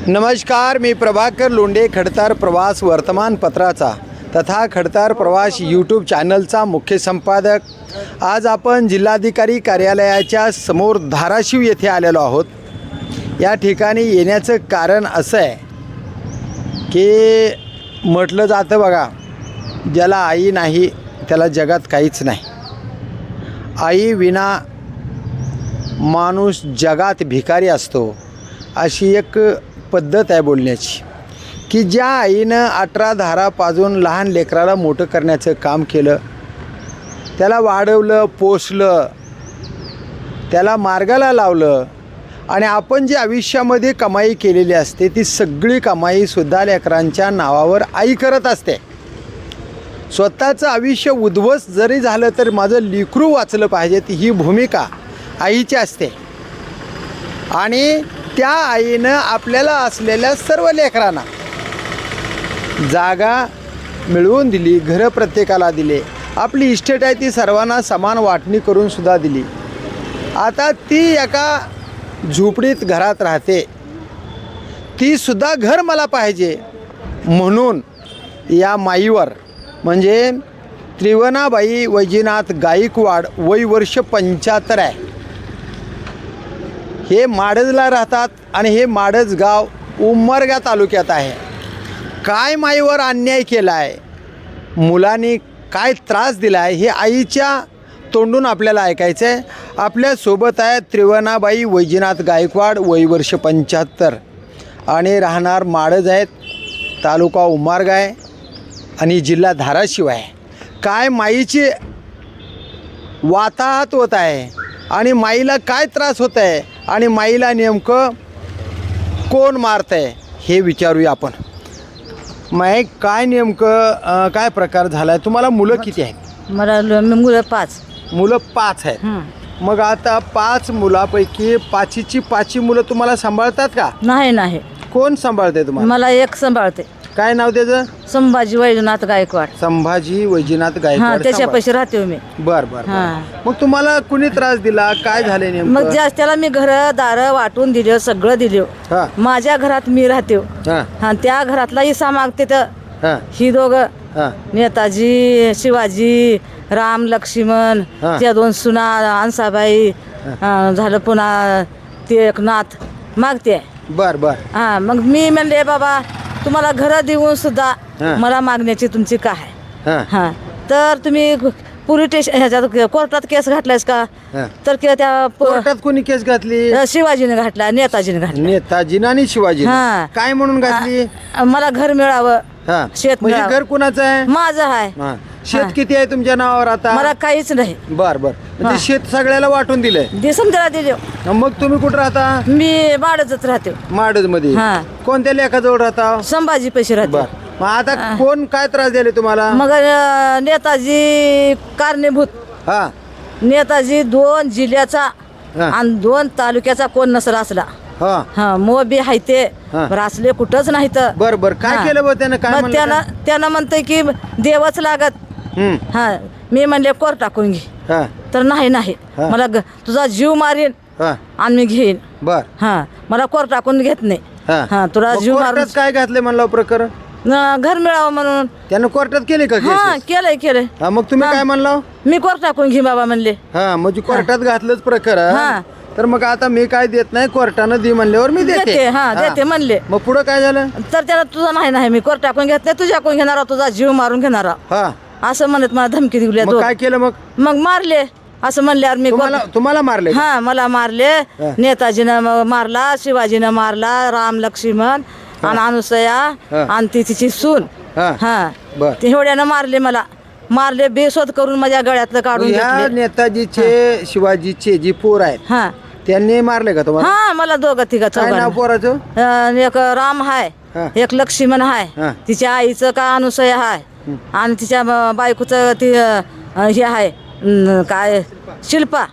नमस्कार, मी प्रभाकर लोंढे, खडतार प्रवास वर्तमानपत्राचा तथा खडतार प्रवास यूट्यूब चॅनलचा मुख्य संपादक. आज आपण जिल्हाधिकारी कार्यालयाच्या समोर धाराशिव येथे आलेलो आहोत. या ठिकाणी येण्याचं कारण असं आहे की म्हटलं जातं बघा, ज्याला आई नाही त्याला जगात काहीच नाही. आई विना माणूस जगात भिकारी असतो, अशी एक पद्धत आहे बोलण्याची. की ज्या आईनं 18 धारा पाजून लहान लेकराला मोठं करण्याचं काम केलं, त्याला वाढवलं, पोसलं, त्याला मार्गाला लावलं, आणि आपण जी आयुष्यामध्ये कमाई केलेली असते ती सगळी कमाईसुद्धा लेकरांच्या नावावर आई करत असते. स्वतःचं आयुष्य उद्ध्वस्त जरी झालं तर माझं लेकरू वाचलं पाहिजे, ती ही भूमिका आईची असते. आणि त्या आईनं आपल्याला असलेल्या सर्व लेकरांना जागा मिळवून दिली, घरं प्रत्येकाला दिले, आपली इस्टेट आहे ती सर्वांना समान वाटणी करून सुद्धा दिली. आता ती एका झोपडीत घरात राहते, ती सुद्धा घर मला पाहिजे म्हणून या माईवर म्हणजे त्रिवणाबाई वैजनाथ गायकवाड, वय वर्ष 75 आहे. हे माडजला राहतात आणि हे माडज गाव उमरगा तालुक्यात आहे. काय माईवर अन्याय केला आहे, मुलांनी काय त्रास दिला आहे, हे आईच्या तोंडून आपल्याला ऐकायचं आहे. आपल्यासोबत आहे त्रिवणाबाई वैजनाथ गायकवाड, वय वर्ष 75 आणि राहणार माडज आहेत, तालुका उमरगा आहे आणि जिल्हा धाराशिव आहे. काय माईची वाताहत होत आहे आणि माईला काय त्रास होत आहे आणि माईला नेमकं कोण मारत आहे हे विचारूया आपण. माई, काय नेमकं काय प्रकार झाला आहे? तुम्हाला मुलं किती आहेत? मला मुलं 5. मुलं 5 आहेत. मग आता 5 मुलापैकी 5ची मुलं तुम्हाला सांभाळतात का? नाही. कोण सांभाळते तुम्हाला? मला एक सांभाळते. काय नाव त्याचं? संभाजी वैजनाथ गायकवाड. संभाजी वैजनाथ गायकवाड. त्याच्या पैसे राहते मी. बर. मग तुम्हाला कुणी त्रास दिला? काय झाले नेमकं? मग जास्त त्याला मी घर दार वाटून दिले, सगळं दिले. माझ्या घरात मी राहते. त्या घरातला हिस्सा मागते तर ही दोघं नेताजी, शिवाजी, राम, लक्ष्मण, त्या 2 सुना, अंसाबाई झालं, पुन्हा ते एक नाथ मागते. बर. मग मी म्हणले बाबा तुम्हाला घर देऊन सुद्धा मला मागण्याची तुमची काय आहे? तर तुम्ही पोलीस स्टेशन ह्याच्यात कोर्टात केस घातलायस का? तर त्या कोर्टात कोणी केस घातली? शिवाजीने घातला, नेताजीने घातला. नेताजीनं आणि शिवाजी. काय म्हणून घातली? मला घर मिळावं, शेत म्हणजे मिळावं. घर कुणाचं आहे? माझं आहे. शेत किती आहे तुमच्या नावावर आता? मला काहीच नाही. बर. म्हणजे शेत सगळ्याला वाटून दिलंय? दिसून त्याला दिले. मग तुम्ही कुठं राहता? मी माडजच राहते. माडज मध्ये? कोणत्या लेखाजवळ राहता? संभाजी पैसे राहते. मग आता कोण काय त्रास दिले तुम्हाला? मग नेताजी कारणीभूत. नेताजी 2 जिल्ह्याचा आणि 2 तालुक्याचा कोण नसला असला. मोबी आहे ते असले कुठंच नाही. तर बर. काय केलं बघ त्यानं? काय मग त्यानं म्हणतंय की देवच लागत. मी म्हणले कोर्ट टाकून घे. तर नाही मला तुझा जीव मारीन आणि मी घेईन. बर. मला कोर्ट टाकून घेत नाही. तुला जीव मारून काय घातले म्हणलं प्रकरण? घर मिळावं म्हणून. त्यानं कोर्टात केले का? केलंय. मग तुम्ही काय म्हणलं? मी कोर्ट टाकून घे बाबा म्हणले. म्हणजे कोर्टात घातलंच प्रकरण. तर मग आता मी काय देत नाही, कोर्टानं दे म्हणल्यावर मी देते. देते म्हणले. मग पुढं काय झालं? तर त्याला तुझा नाही मी कोर्ट टाकून घेत नाही, तुझ्याकडून घेणार, तुझा जीव मारून घेणार असं म्हणत मला धमकी दिली. काय केलं मग मारले असं म्हणल्यावर मी तुम्हाला मारले? मला मारले. नेताजीनं मारला, शिवाजीनं मारला, राम, लक्ष्मण आणि अनुसया आणि तिची सून. एवढ्यानं मारले. मला मारले, बेशोध करून माझ्या गळ्यातलं काढून घेतले. नेताजीचे शिवाजीचे जी पोर आहेत त्यांनी मारले का तुम्हाला? मला 2-3 काय नाव पोराचं? एक राम हाय, एक लक्ष्मण हाय, तिच्या आईचं का अनुसया हाय आणि तिच्या बायकोचं ती हे आहे काय शिल्पा.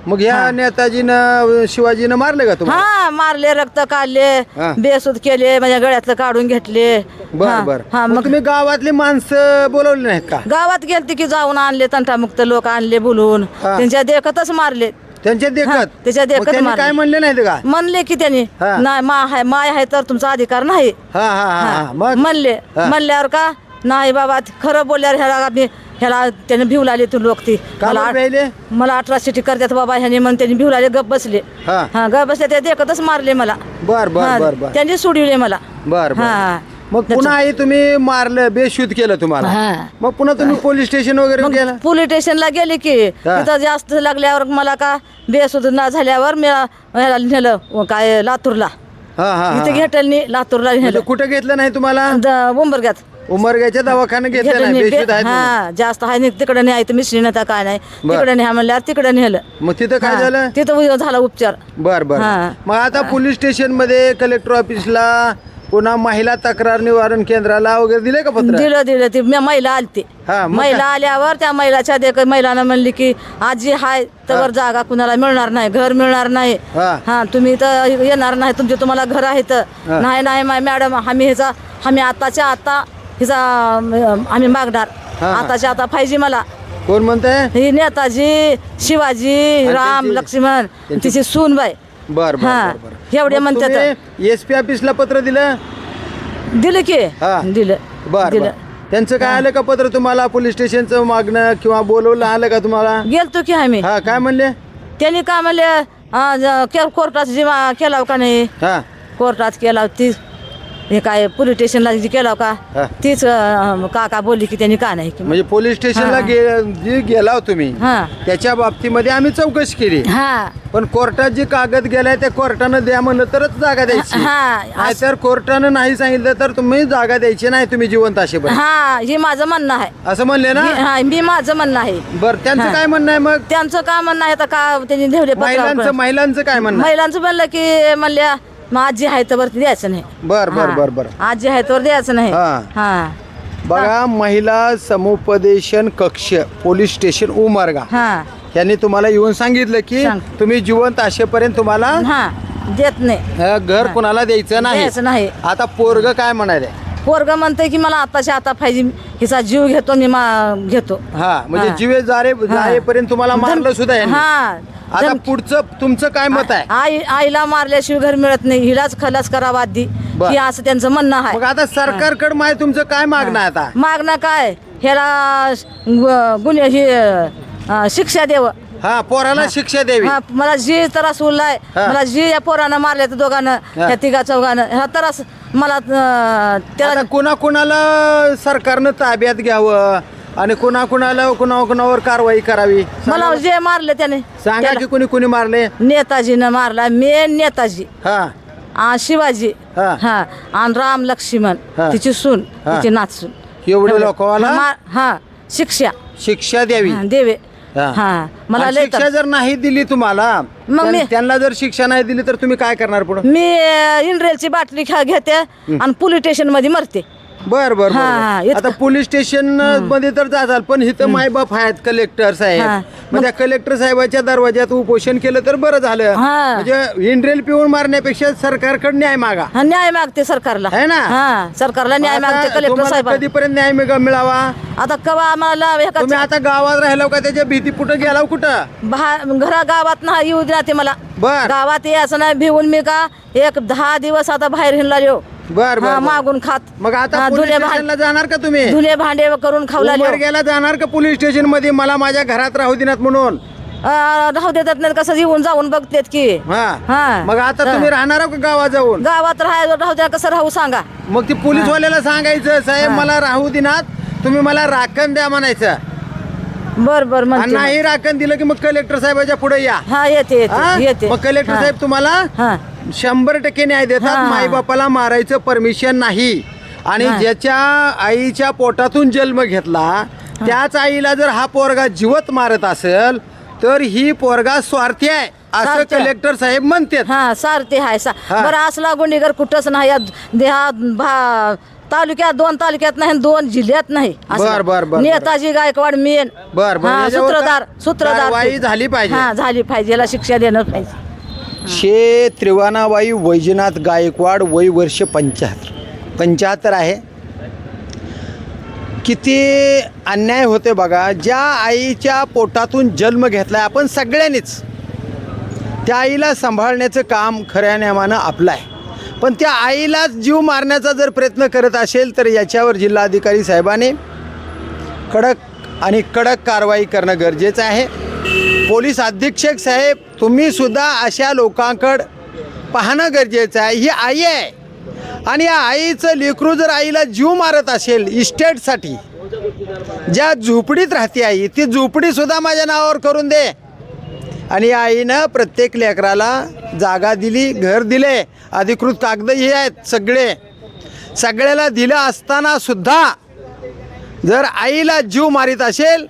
मग या नेताजीनं शिवाजीनं मारले का तुम्हाला? मारले, रक्त काढले, बेसूद केले, माझ्या गळ्यातलं काढून घेतले. बर. मग तुम्ही गावातली माणसं बोलवली नाहीत का? गावात गेलते की जाऊन आणले, तंटामुक्त लोक आणले बोलून, त्यांच्या देखतच मारले. त्यांच्या देखत त्याच्या मग देखत त्यांनी मारले. काय म्हणले नाही का? म्हणले की त्यांनी हा. नाही माय आहे तर तुमचा अधिकार नाही. हा हा हा मग म्हणले म्हणल्यावर का नाही बाबा खरं बोलल्यावर ह्याला त्याने भिव लागले तू लोक ती का बरं प्यायले? मला अट्रॉसिटी करतात बाबा ह्याने म्हणून त्यांनी भिव लागले गप बसले. हा गप बसले ते देखतच मारले मला. बर बर बर बर त्यांनी सोडविले मला. बर बर. हा मग पुन्हा आई तुम्ही मारलं बेशुद्ध केलं तुम्हाला. हा. मग पुन्हा तुम्ही पोलीस स्टेशन वगैरे मग गेला? पोलीस स्टेशनला गेले की तिथं जास्त लागल्यावर मला का बेसुद्ध ना झाल्यावर मी ह्याला नेलं काय लातूरला. हा हा इथे घेटलनी लातूरला म्हणजे नेलं कुठं घेतलं नाही तुम्हाला? उंबरग्यात उमरग्याच्या दवाखान्यात घेतलं नाही बेशुद्ध आहेत म्हणून. हा जास्त आहे तिकडे नाही तर मिसळी नव्हता काय नाही तिकडे न्या म्हणल्यावर तिकडे नेलं. मग तिथं काय झालं? तिथं झाला उपचार. बर बर. हा. मग आता पोलीस स्टेशन मध्ये कलेक्टर ऑफिसला पुन्हा महिला तक्रार निवारण केंद्राला वगैरे दिले का पत्र? दिलं ती महिला आलती. हा, मग महिला आल्यावर त्या महिलाच्या महिलानं म्हणली की आजी हाय तर जागा कुणाला मिळणार नाही, घर मिळणार नाही. हा. तुम्ही तर येणार नाही, तुमचे तुम्हाला घर आहे तर नाही मॅडम आम्ही आताच्या आता हिचा आम्ही मागणार. आताच्या आता पाहिजे मला. कोण म्हणताय? ही नेताजी शिवाजी राम लक्ष्मण तिची सूनबाई. बर हा. बर बर. एवढे म्हणतात. एसपी ऑफिसला पत्र दिलं? दिलं की हा. दिलं बर दिलं. बर. त्यांचं काय आलं का पत्र तुम्हाला? पोलीस स्टेशनचं मागणं किंवा बोलवलं आलं का तुम्हाला? गेलतो की आम्ही. हा काय म्हणले? त्यांनी काय म्हणले कोर्टात जेव्हा केला का नाही हा कोर्टात केला ती हे काय पोलीस स्टेशनला जी केला का हा. तीच काका बोलली की त्यांनी का नाही की म्हणजे पोलीस स्टेशनला जी गेला तुम्ही हा त्याच्या बाबतीमध्ये आम्ही चौकशी केली. हा पण कोर्टात जी कागद गेलाय त्या कोर्टानं द्या म्हणलं तरच जागा द्यायची. हा नाहीतर कोर्टानं नाही सांगितलं तर तुम्ही जागा द्यायची नाही, तुम्ही जिवंत असेपर्यंत हा हे माझं म्हणणं आहे. असं म्हणले ना? हा मी माझं म्हणणं आहे. बरं त्यांचं हा. काय म्हणणं आहे मग? त्यांचं काय म्हणणं आहे आता का त्यांनी ठेवले महिलांचं काय म्हणणं आहे? महिलांचं म्हणलं की म्हणल्या मग आजी आहे तर वरती द्यायचं नाही. बर बर बर बर. आजी आहे तर द्यायचं नाही. हा. हा बघा महिला समुपदेशन कक्ष पोलीस स्टेशन उमरगा हा यांनी तुम्हाला येऊन सांगितलं की तुम्ही जिवंत असेपर्यंत तुम्हाला हा देत नाही, घर कुणाला द्यायचं द्यायचं नाही. आता पोरग काय म्हणाले? पोरग म्हणतंय की मला आताच्या आता पाहिजे, हिचा जीव घेतो मी घेतो. हा म्हणजे हा. जीवे जारेपर्यंत तुम्हाला मारलं सुद्धा यांनी. हा आता पुढचं तुमचं काय मत आहे? आईला मारल्याशिवाय घर मिळत नाही, हिलाच खलास करावा आधी बर. ही असं त्यांचं म्हणणं आहे. मग आता सरकारकडे माय तुमचं काय मागणं आहे आता? मागणं काय ह्याला गुन्हे ही शिक्षा द्यावं. हा पोराला शिक्षा द्यावी. हा मला जी त्रास उरलाय, हा. मला जी या पोरानं मारल्या तर दोघांना ह्या तिघा चौघानं ह्या त्रास मला त्याला आता कुणाकुणाला सरकारनं ताब्यात घ्यावं आणि कुणावर कारवाई करावी? मला जे मारले त्याने सांगा की कुणी कुणी मारले? नेताजीनं मारला, मेन नेताजी, हा शिवाजी, हा. हा आणि राम लक्ष्मण हा. तिची सून, हा. तिची नाचसून. एवढे लोकांना हा शिक्षा द्यावी. देवे. हा. हा मला आणि लय शिक्षा जर नाही दिली तुम्हाला, मग मी- त्यांना जर शिक्षा नाही दिली तर तुम्ही काय करणार पुढे? मी इंड्रेलची बाटली घेते आणि पोलीस स्टेशन मध्ये मरते. बर बर हा, बर. इतकं- आता पोलीस स्टेशन मध्ये तर जाचाल, पण इथं मायबाप आहेत कलेक्टर साहेब. हा. मग त्या कलेक्टर साहेबाच्या दरवाज्यात उपोषण केलं तर बरं झालं. हा. म्हणजे इंड्रेल पिऊन मारण्यापेक्षा सरकारकडे न्याय मागा. हा, न्याय मागते सरकारला. है ना? हा सरकारला न्याय आता मागते कलेक्टर तुम्हाला साहेब. कधीपर्यंत न्याय मिळावा? आता कवा आम्हाला तुम्ही आता गावात राहिलो का? त्याच्या भीती कुठं गेला कुठं? घरा गावात ना येऊ देते मला. बर गावात यायचं नाही भिवून मी का 10 दिवस आता बाहेर हिंडला बर बर. मागून खात. मग आता हा, पोलीस धुणे स्टेशनला जाणार का तुम्ही? धुणे भांडे करून खावला उमरग्याला जाणार का पोलीस स्टेशन मध्ये? मला माझ्या घरात राहू देण्यात म्हणून राहू देतात नाही कसं येऊन जाऊन बघतेत की. हा. हा. मग आता तुम्ही राहणार का गावात जाऊन? गावात राहू द्या कसं राहू सांगा. मग ती पोलीसवाल्याला सांगायचं, साहेब मला राहू देण्यात, तुम्ही मला राखण द्या म्हणायचं. बर बर आणि म्हणते. नाही राखण दिलं की मग कलेक्टर साहेबाच्या पुढे या. हा येते हा? येते. मग कलेक्टर हा. साहेब तुम्हाला हा 100% न्याय देतात. हा. माईबापाला मारायचं परमिशन नाही. आणि हा. ज्याच्या आईच्या पोटातून जन्म घेतला त्याच आईला जर हा पोरगा जिवत मारत असेल तर ही पोरगा स्वार्थी आहे असं स्वार्थी आहे. कलेक्टर साहेब म्हणतात. हा सारते हाय हा. बरं असला गुन्हेगार कुठंच नाही या तालुक्यात 2 तालुक्यात नाही 2 जिल्ह्यात नाही असला. बर, बर, बर, बर. नेताजी गायकवाड मेन. बर बर. हा, याच्यावर सूत्रधार कारवाई झाली पाहिजे. हा झाली पाहिजे, याला शिक्षा देणं पाहिजे. शे त्रिवाणाबाई वैजनाथ गायकवाड, वय वर्ष 75 आहे. किती अन्याय होते बघा. ज्या आईच्या पोटातून जन्म घेतलाय आपण सगळ्यांनीच, त्या आईला सांभाळण्याचं काम खऱ्या नियमानं आपलं आहे. पण त्या आईलाच जीव मारण्याचा जर प्रयत्न करत असेल तर याच्यावर जिल्हाधिकारी साहेबांनी कडक कारवाई करणं गरजेचं आहे. पोलीस अधीक्षक साहेब, तुम्हीसुद्धा अशा लोकांकडं पाहणं गरजेचं आहे. ही आई आहे आणि या आईचं लेकरू जर आईला जीव मारत असेल इस्टेटसाठी, ज्या झोपडीत राहते आई, ती झोपडीसुद्धा माझ्या नावावर करून दे. आणि या आईनं प्रत्येक लेकराला जागा दिली, घर दिले, अधिकृत कागदही आहेत सगळ्याला दिलं असतानासुद्धा जर आईला जीव मारीत असेल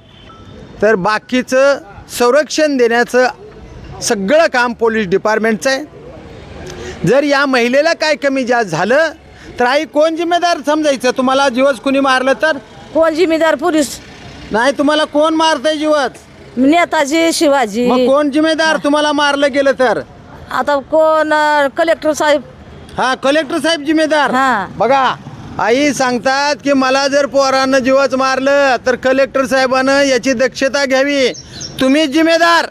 तर बाकीचं संरक्षण देण्याचं सगळं काम पोलीस डिपार्टमेंटचं आहे. जर या महिलेला काय कमी जास्त झालं तर आई कोण जिम्मेदार समजायचं? तुम्हाला जीवच कुणी मारलं तर कोण जिम्मेदार? पोलीस नाही. तुम्हाला कोण मारतंय जीवच? नेताजी, शिवाजी. मग कोण जिम्मेदार तुम्हाला मारलं गेलं तर? आता कोण? कलेक्टर साहेब. हा, कलेक्टर साहेब जिम्मेदार. हा. बघा, आई सांगतात की मला जर पोरानं जीवच मारलं तर कलेक्टर साहेबानं याची दक्षता घ्यावी. तुम्ही जिम्मेदार,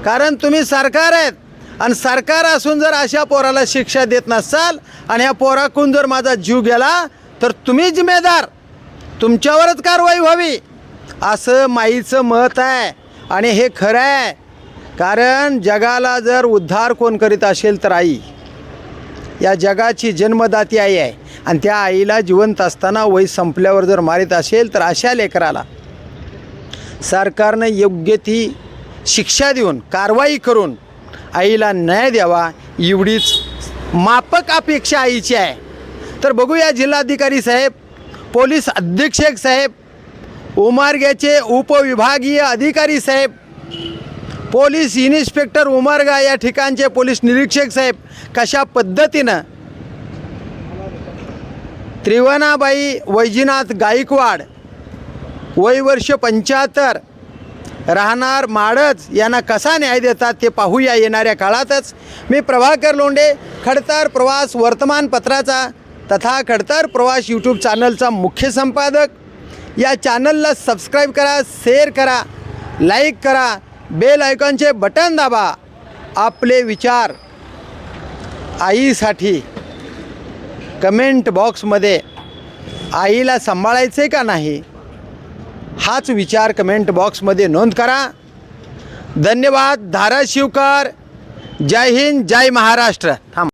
कारण तुम्ही सरकार आहेत. आणि सरकार असून जर अशा पोराला शिक्षा देत नसाल आणि ह्या पोराकडून जर माझा जीव गेला तर तुम्ही जिम्मेदार, तुमच्यावरच कारवाई व्हावी असं माईचं मत आहे. आणि हे खरं आहे, कारण जगाला जर उद्धार कोण करीत असेल तर आई. या जगाची जन्मदाती आई आहे आणि त्या आईला जिवंत असताना वय संपल्यावर जर मारित असेल तर अशा लेकराला सरकारनं योग्य ती शिक्षा देऊन कारवाई करून आईला न्याय द्यावा, एवढीच माफक अपेक्षा आईची आहे. तर बघूया जिल्हाधिकारी साहेब, पोलीस अधीक्षक साहेब, उमरग्याचे उपविभागीय अधिकारी साहेब, पोलीस इन्स्पेक्टर उमरगा या ठिकाणचे पोलीस निरीक्षक साहेब कशा पद्धतीनं त्रिवणाबाई वैजनाथ गायकवाड, वय वर्ष 75, राहणार माडच, यांना कसा न्याय देतात ते पाहूया येणाऱ्या काळातच. मी प्रभाकर लोंढे, खडतर प्रवास वर्तमानपत्राचा तथा खडतर प्रवास यूट्यूब चॅनलचा मुख्य संपादक. या चॅनलला सबस्क्राईब करा, शेअर करा, लाईक करा, बेल आयकॉनचे बटन दाबा. आपले विचार आईसाठी कमेंट बॉक्समध्ये आईला सांभाळायचे का नाही हाच विचार कमेंट बॉक्समध्ये नोंद करा. धन्यवाद. धाराशिवकर. जय हिंद, जय महाराष्ट्र. थांबा.